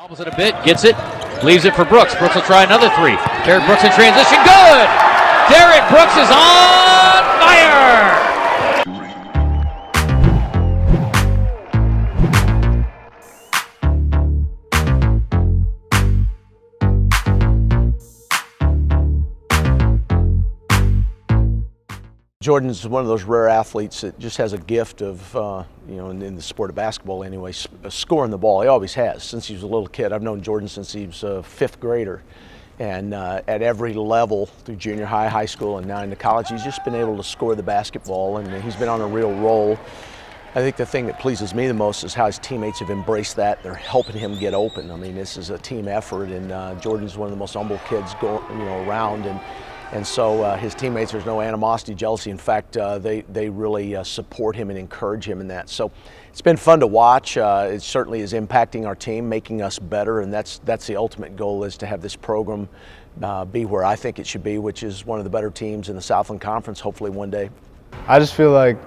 Bobbles it a bit, gets it, leaves it for Brooks. Brooks will try another three. Derek Brooks in transition, good! Derek Brooks is on fire! Jordan's one of those rare athletes that just has a gift of, in the sport of basketball anyway, scoring the ball. He always has since he was a little kid. I've known Jordan since he was a fifth grader. And at every level, through junior high, high school, and now into college, he's just been able to score the basketball, and he's been on a real roll. I think the thing that pleases me the most is how his teammates have embraced that. They're helping him get open. I mean, this is a team effort, and Jordan's one of the most humble kids around. And so his teammates, there's no animosity, jealousy. In fact, they really support him and encourage him in that. So it's been fun to watch. It certainly is impacting our team, making us better, and that's the ultimate goal, is to have this program be where I think it should be, which is one of the better teams in the Southland Conference, hopefully one day. I just feel like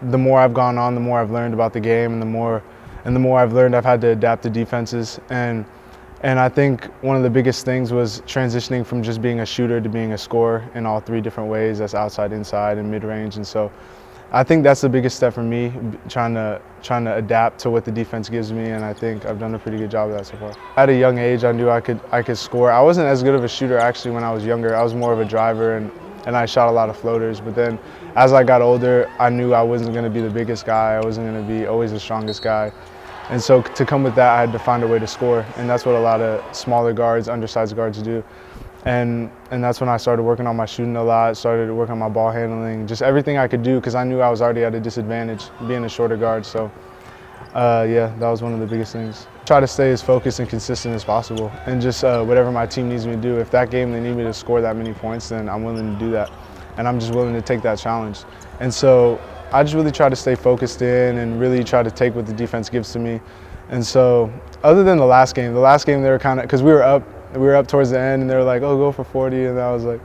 the more I've gone on, the more I've learned about the game, and the more I've learned, I've had to adapt to defenses. And I think one of the biggest things was transitioning from just being a shooter to being a scorer in all three different ways. That's outside, inside, and mid-range. And so I think that's the biggest step for me, trying to adapt to what the defense gives me, and I think I've done a pretty good job of that so far. At a young age, I knew I could score. I wasn't as good of a shooter actually when I was younger. I was more of a driver, and I shot a lot of floaters. But then as I got older, I knew I wasn't going to be the biggest guy. I wasn't going to be always the strongest guy. And so to come with that, I had to find a way to score, and that's what a lot of smaller guards, undersized guards do. And that's when I started working on my shooting a lot, started working on my ball handling, just everything I could do, because I knew I was already at a disadvantage being a shorter guard. So yeah, that was one of the biggest things. Try to stay as focused and consistent as possible, and just whatever my team needs me to do. If that game they need me to score that many points, then I'm willing to do that, and I'm just willing to take that challenge. And so I just really try to stay focused in and really try to take what the defense gives to me. And so other than the last game they were kind of, because we were up towards the end, and they were like, oh, go for 40, and I was like,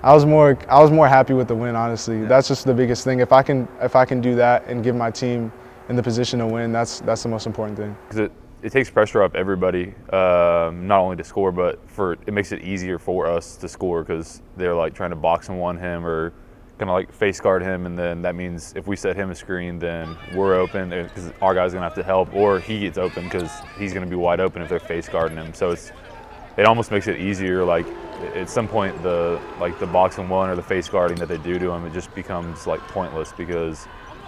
I was more happy with the win, honestly. That's just the biggest thing. If I can do that and give my team in the position to win, that's the most important thing. Because it takes pressure off everybody, not only to score, but it makes it easier for us to score, because they're like trying to box and one him or kind of like face guard him, and then that means if we set him a screen, then we're open, because our guy's gonna have to help, or he gets open because he's gonna be wide open if they're face guarding him. So it almost makes it easier. Like at some point, the box and one or the face guarding that they do to him, it just becomes like pointless, because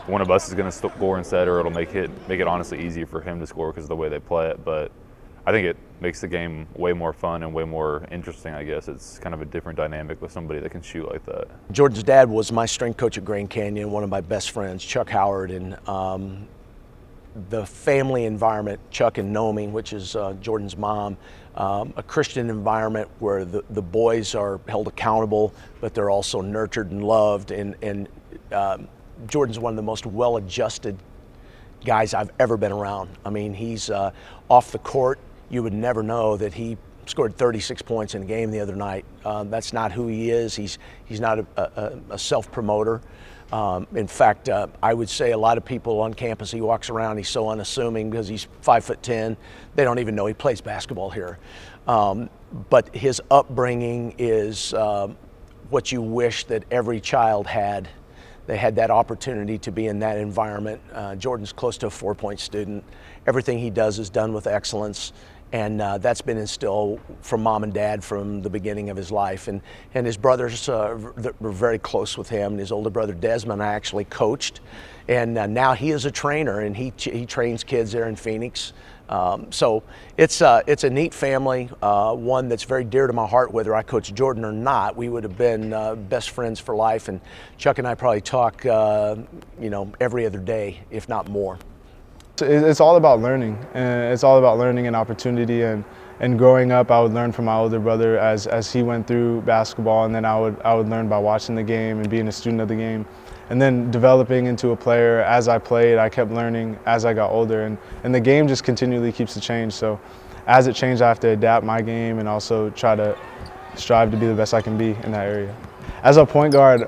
one of us is gonna score instead, or it'll make it honestly easier for him to score because of the way they play it. But I think it makes the game way more fun and way more interesting, I guess. It's kind of a different dynamic with somebody that can shoot like that. Jordan's dad was my strength coach at Grand Canyon, one of my best friends, Chuck Howard, and the family environment, Chuck and Nomi, which is Jordan's mom, a Christian environment where the boys are held accountable, but they're also nurtured and loved, and Jordan's one of the most well-adjusted guys I've ever been around. I mean, he's off the court. You would never know that he scored 36 points in a game the other night. That's not who he is. He's not a self-promoter. In fact, I would say a lot of people on campus, he walks around, he's so unassuming because he's 5'10". They don't even know he plays basketball here. But his upbringing is what you wish that every child had. They had that opportunity to be in that environment. Jordan's close to a 4-point student. Everything he does is done with excellence, and that's been instilled from mom and dad from the beginning of his life. And his brothers were very close with him. And his older brother Desmond I actually coached, and now he is a trainer, and he trains kids there in Phoenix. So it's a neat family, one that's very dear to my heart. Whether I coach Jordan or not, we would have been best friends for life. And Chuck and I probably talk, every other day, if not more. It's all about learning, and it's all about learning and opportunity. And growing up, I would learn from my older brother as he went through basketball, and then I would learn by watching the game and being a student of the game. And then developing into a player. As I played, I kept learning as I got older, and the game just continually keeps to change. So as it changed, I have to adapt my game and also try to strive to be the best I can be in that area. As a point guard,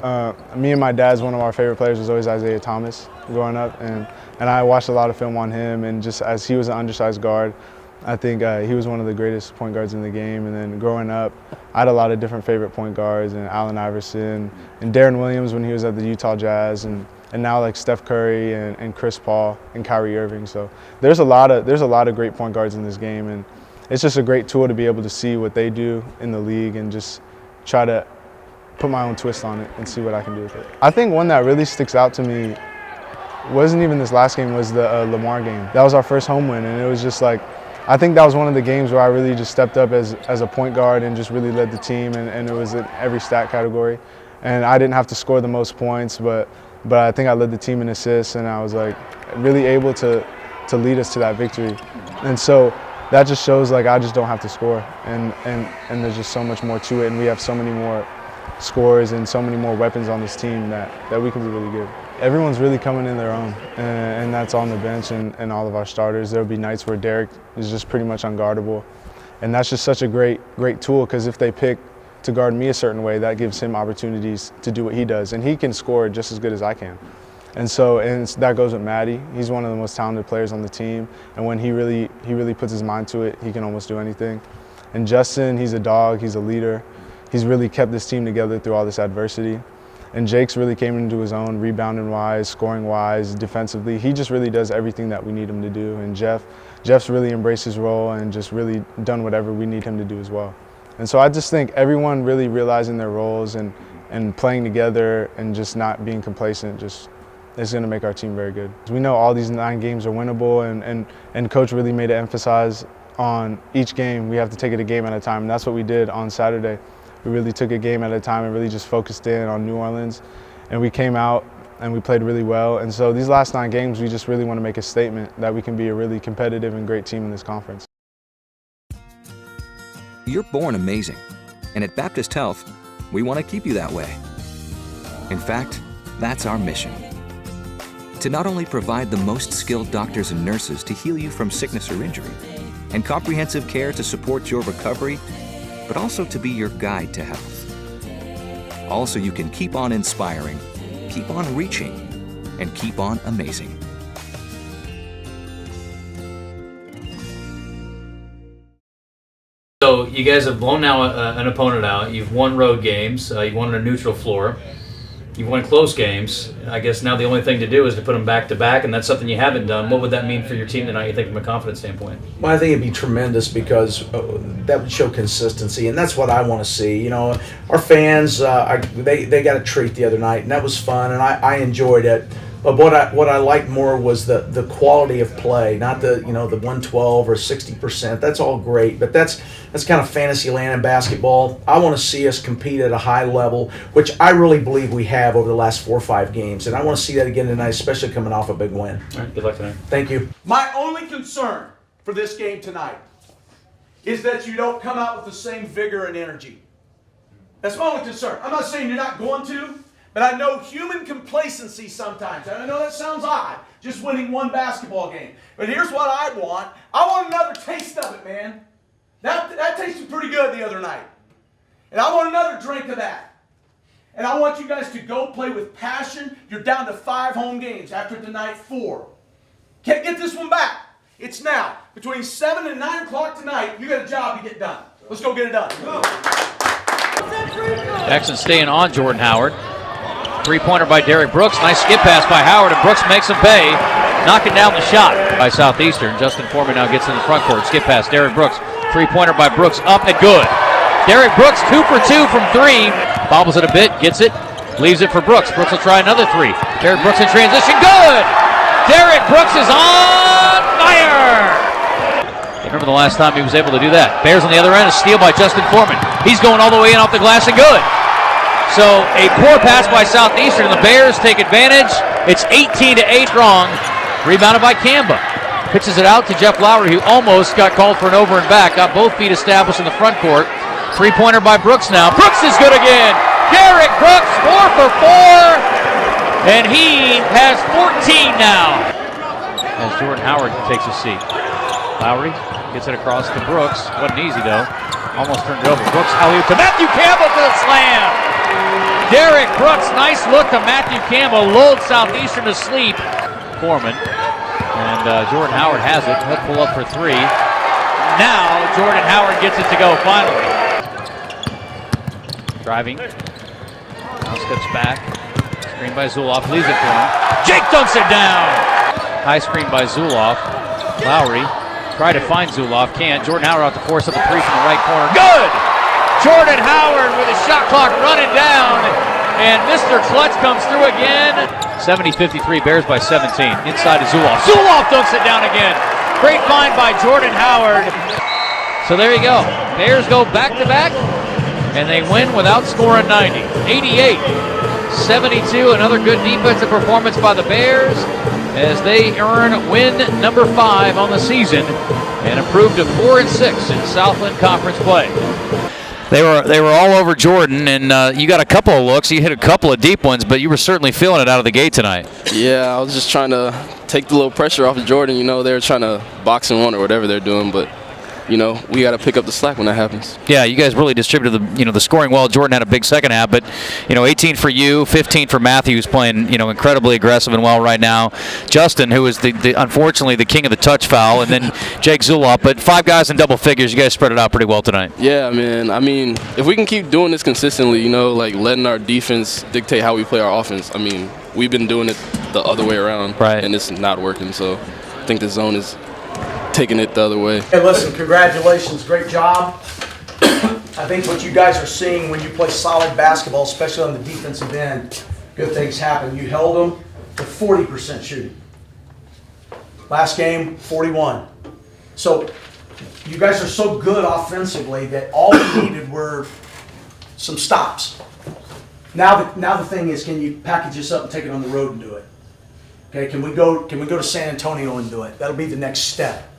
me and my dad's one of our favorite players was always Isaiah Thomas growing up, and I watched a lot of film on him, and just as he was an undersized guard, I think he was one of the greatest point guards in the game. And then growing up, I had a lot of different favorite point guards, and Allen Iverson and Darren Williams when he was at the Utah Jazz, and now like Steph Curry and Chris Paul and Kyrie Irving. So there's a lot of great point guards in this game, and it's just a great tool to be able to see what they do in the league and just try to put my own twist on it and see what I can do with it. I think one that really sticks out to me wasn't even this last game, was the Lamar game. That was our first home win, and it was just like, I think that was one of the games where I really just stepped up as a point guard and just really led the team, and it was in every stat category. And I didn't have to score the most points, but I think I led the team in assists, and I was like really able to lead us to that victory. And so that just shows like I just don't have to score, and there's just so much more to it, and we have so many more scores and so many more weapons on this team that we can be really good. Everyone's really coming in their own, and that's on the bench and all of our starters. There'll be nights where Derek is just pretty much unguardable, and that's just such a great tool, because if they pick to guard me a certain way, that gives him opportunities to do what he does, and he can score just as good as I can. And that goes with Maddie. He's one of the most talented players on the team, and when he really puts his mind to it, he can almost do anything. And Justin, he's a dog, he's a leader. He's really kept this team together through all this adversity. And Jake's really came into his own, rebounding-wise, scoring-wise, defensively. He just really does everything that we need him to do. And Jeff's really embraced his role and just really done whatever we need him to do as well. And so I just think everyone really realizing their roles and playing together and just not being complacent just is going to make our team very good. We know all these 9 games are winnable, and Coach really made it emphasize on each game we have to take it a game at a time, and that's what we did on Saturday. We really took a game at a time and really just focused in on New Orleans, and we came out and we played really well. And so these last 9 games, we just really want to make a statement that we can be a really competitive and great team in this conference. You're born amazing, and at Baptist Health, we want to keep you that way. In fact, that's our mission. To not only provide the most skilled doctors and nurses to heal you from sickness or injury, and comprehensive care to support your recovery, but also to be your guide to health. Also, you can keep on inspiring, keep on reaching, and keep on amazing. So you guys have blown now an opponent out. You've won road games. You've won on a neutral floor. You've won close games. I guess now the only thing to do is to put them back to back, and that's something you haven't done. What would that mean for your team tonight, you think, from a confidence standpoint? Well, I think it'd be tremendous, because that would show consistency, and that's what I want to see. You know, our fans, they got a treat the other night, and that was fun, and I enjoyed it. But what I liked more was the quality of play, not the 112 or 60%. That's all great, but that's kind of fantasy land in basketball. I want to see us compete at a high level, which I really believe we have over the last 4 or 5 games, and I want to see that again tonight, especially coming off a big win. All right, good luck tonight. Thank you. My only concern for this game tonight is that you don't come out with the same vigor and energy. That's my only concern. I'm not saying you're not going to, but I know human complacency sometimes. And I know that sounds odd, just winning 1 basketball game. But here's what I want. I want another taste of it, man. That tasted pretty good the other night. And I want another drink of that. And I want you guys to go play with passion. You're down to 5 home games after tonight 4. Can't get this one back. It's now. Between 7 and 9 o'clock tonight, you got a job to get done. Let's go get it done. Jackson staying on Jordan Howard. 3-pointer by Derek Brooks. Nice skip pass by Howard, and Brooks makes him pay. Knocking down the shot by Southeastern. Justin Foreman now gets in the front court. Skip pass, Derek Brooks. 3-pointer by Brooks, up and good. Derek Brooks 2 for 2 from 3. Bobbles it a bit, gets it, leaves it for Brooks. Brooks will try another 3. Derek Brooks in transition, good! Derek Brooks is on fire! Remember the last time he was able to do that. Bears on the other end, a steal by Justin Foreman. He's going all the way in off the glass and good. So a poor pass by Southeastern, and the Bears take advantage. It's 18-8 wrong. Rebounded by Kamba. Pitches it out to Jeff Lowry, who almost got called for an over and back. Got both feet established in the front court. 3-pointer by Brooks now. Brooks is good again. Derek Brooks 4 for 4. And he has 14 now. As Jordan Howard takes a seat. Lowry gets it across to Brooks. Wasn't easy though. Almost turned it over. Brooks alley-oop to Matthew Campbell for the slam. Derek Brooks, nice look to Matthew Campbell. Lulled Southeastern to sleep. Foreman. And Jordan Howard has it. He'll pull up for 3. Now Jordan Howard gets it to go finally. Driving. Now steps back. Screen by Zuloff, leaves it for him. Jake dunks it down! High screen by Zuloff. Lowry tried to find Zuloff, can't. Jordan Howard out to force up a three from the right corner. Good! Jordan Howard with his shot clock running down, and Mr. Clutch comes through again. 70-53, Bears by 17. Inside to Zuloff. Zuloff dunks it down again. Great find by Jordan Howard. So there you go. Bears go back-to-back, and they win without scoring 90. 88-72, another good defensive performance by the Bears as they earn win number 5 on the season and improve to 4-6 in Southland Conference play. They were all over Jordan, and you got a couple of looks. You hit a couple of deep ones, but you were certainly feeling it out of the gate tonight. Yeah, I was just trying to take the little pressure off of Jordan. You know, they're trying to box and one or whatever they're doing, but you know, we got to pick up the slack when that happens. Yeah, you guys really distributed the scoring well. Jordan had a big second half, but 18 for you, 15 for Matthew, who's playing incredibly aggressive and well right now. Justin, who is the unfortunately the king of the touch foul, and then Jake Zuloff. But 5 guys in double figures. You guys spread it out pretty well tonight. Yeah, man. I mean, if we can keep doing this consistently, like letting our defense dictate how we play our offense. I mean, we've been doing it the other way around, right? And it's not working. So I think the zone is taking it the other way. Hey, listen, congratulations, great job. I think what you guys are seeing when you play solid basketball, especially on the defensive end, good things happen. You held them to 40% shooting. Last game, 41. So you guys are so good offensively that all we needed were some stops. Now the thing is, can you package this up and take it on the road and do it? Okay, can we go to San Antonio and do it? That'll be the next step.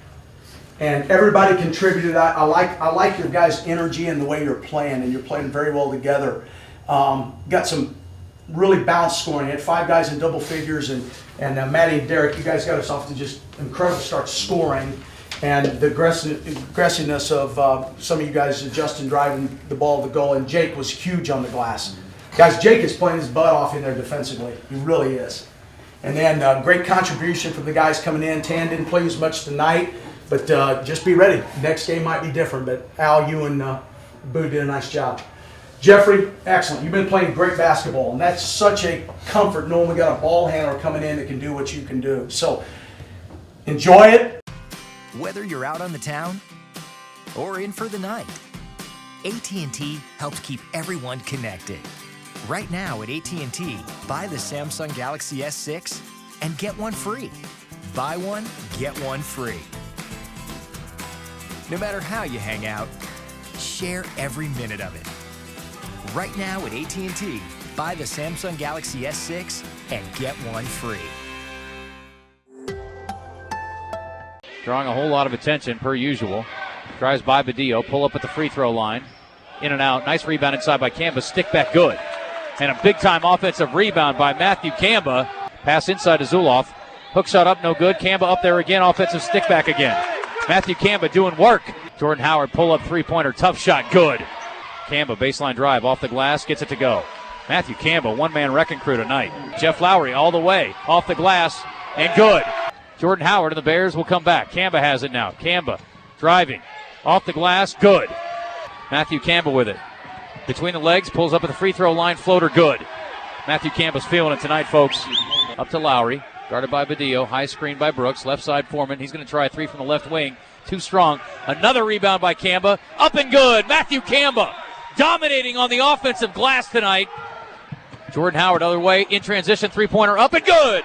And everybody contributed. I like your guys' energy and the way you're playing, and you're playing very well together. Got some really balanced scoring. You had 5 guys in double figures, and Maddie and Derek, you guys got us off to just incredible start scoring. And the aggressiveness of some of you guys, Justin driving the ball to the goal, and Jake was huge on the glass. Guys, Jake is playing his butt off in there defensively. He really is. And then great contribution from the guys coming in. Tan didn't play as much tonight. But just be ready. Next game might be different, but Al, you and Boo did a nice job. Jeffrey, excellent. You've been playing great basketball, and that's such a comfort knowing we got a ball handler coming in that can do what you can do. So enjoy it. Whether you're out on the town or in for the night, AT&T helps keep everyone connected. Right now at AT&T, buy the Samsung Galaxy S6 and get one free. Buy one, get one free. No matter how you hang out, share every minute of it. Right now at AT&T, buy the Samsung Galaxy S6 and get one free. Drawing a whole lot of attention per usual. Drives by Badillo, pull up at the free throw line. In and out, nice rebound inside by Kamba, stick back good. And a big time offensive rebound by Matthew Kamba. Pass inside to Zuloff. Hook shot up, no good. Kamba up there again, offensive stick back again. Matthew Kamba doing work. Jordan Howard pull-up three-pointer, tough shot, good. Kamba baseline drive off the glass, gets it to go. Matthew Kamba, one-man wrecking crew tonight. Jeff Lowry all the way, off the glass, and good. Jordan Howard and the Bears will come back. Kamba has it now. Kamba driving, off the glass, good. Matthew Kamba with it. Between the legs, pulls up at the free throw line, floater, good. Matthew Kamba's feeling it tonight, folks. Up to Lowry. Guarded by Badillo, high screen by Brooks, left side Foreman. He's going to try a 3 from the left wing. Too strong. Another rebound by Kamba. Up and good. Matthew Kamba dominating on the offensive glass tonight. Jordan Howard other way in transition, 3-pointer up and good.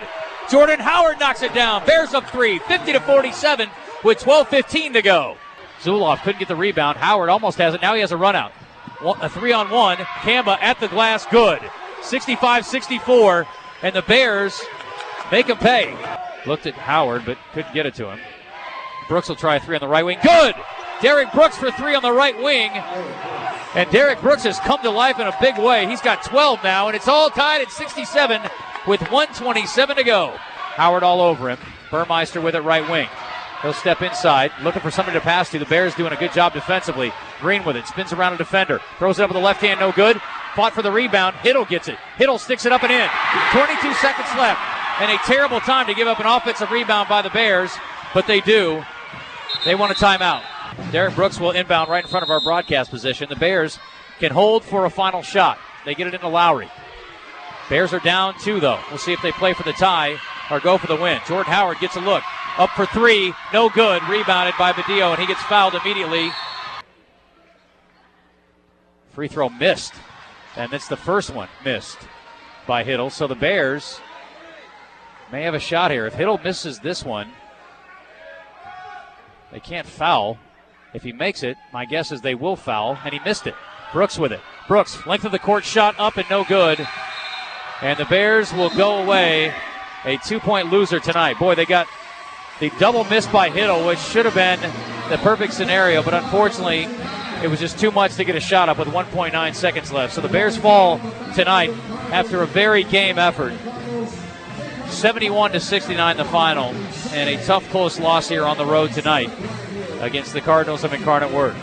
Jordan Howard knocks it down. Bears up 3, 50-47 with 12:15 to go. Zuloff couldn't get the rebound. Howard almost has it. Now he has a run out. A 3-on-1. Kamba at the glass, good. 65-64, and the Bears make him pay. Looked at Howard, but couldn't get it to him. Brooks will try a 3 on the right wing. Good! Derek Brooks for 3 on the right wing. And Derek Brooks has come to life in a big way. He's got 12 now, and it's all tied at 67 with 1:27 to go. Howard all over him. Burmeister with it right wing. He'll step inside, looking for somebody to pass to. The Bears doing a good job defensively. Green with it, spins around a defender. Throws it up with the left hand, no good. Fought for the rebound. Hiddle gets it. Hiddle sticks it up and in. 22 seconds left. And a terrible time to give up an offensive rebound by the Bears, but they do. They want a timeout. Derek Brooks will inbound right in front of our broadcast position. The Bears can hold for a final shot. They get it into Lowry. Bears are down 2, though. We'll see if they play for the tie or go for the win. Jordan Howard gets a look. Up for 3. No good. Rebounded by Badillo, and he gets fouled immediately. Free throw missed. And it's the first one missed by Hiddle. So the Bears may have a shot here. If Hiddle misses this one, they can't foul. If he makes it, my guess is they will foul, and he missed it. Brooks with it. Brooks, length of the court shot up and no good. And the Bears will go away a 2-point loser tonight. Boy, they got the double miss by Hiddle, which should have been the perfect scenario, but unfortunately it was just too much to get a shot up with 1.9 seconds left. So the Bears fall tonight after a very game effort. 71-69 the final, and a tough, close loss here on the road tonight against the Cardinals of Incarnate Word.